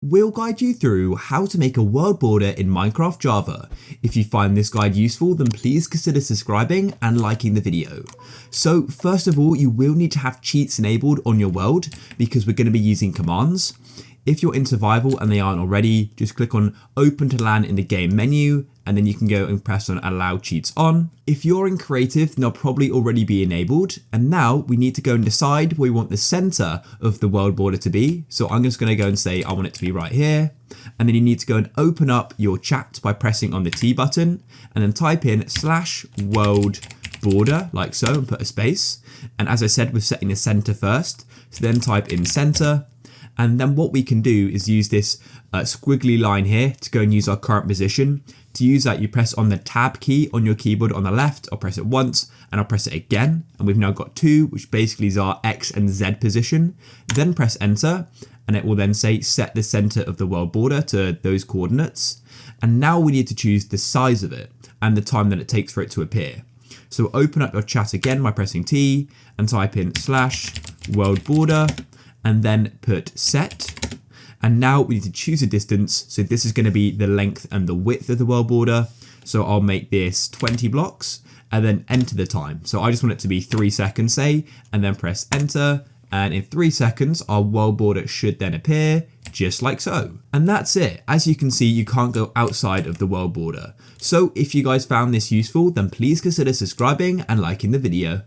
We'll guide you through how to make a world border in Minecraft Java. If you find this guide useful, then please consider subscribing and liking the video. So first of all, you will need to have cheats enabled on your world because we're going to be using commands. If you're in survival and they aren't already, just click on open to LAN in the game menu and then you can go and press on allow cheats on. If you're in creative, they'll probably already be enabled. And now we need to go and decide where we want the center of the world border to be. So I'm just going to go and say I want it to be right here. And then you need to go and open up your chat by pressing on the T button and then type in /world border like so and put a space. And as I said, we're setting the center first. So then type in center. And then what we can do is use this squiggly line here to go and use our current position. To use that, you press on the tab key on your keyboard on the left. I'll press it once and I'll press it again. And we've now got 2, which basically is our X and Z position. Then press enter and it will then say set the center of the world border to those coordinates. And now we need to choose the size of it and the time that it takes for it to appear. So open up your chat again by pressing T and type in /world border. And then put set. And now we need to choose a distance. So this is going to be the length and the width of the world border. So I'll make this 20 blocks and then enter the time. So I just want it to be 3 seconds, say, and then press enter. And in 3 seconds, our world border should then appear just like so. And that's it. As you can see, you can't go outside of the world border. So if you guys found this useful, then please consider subscribing and liking the video.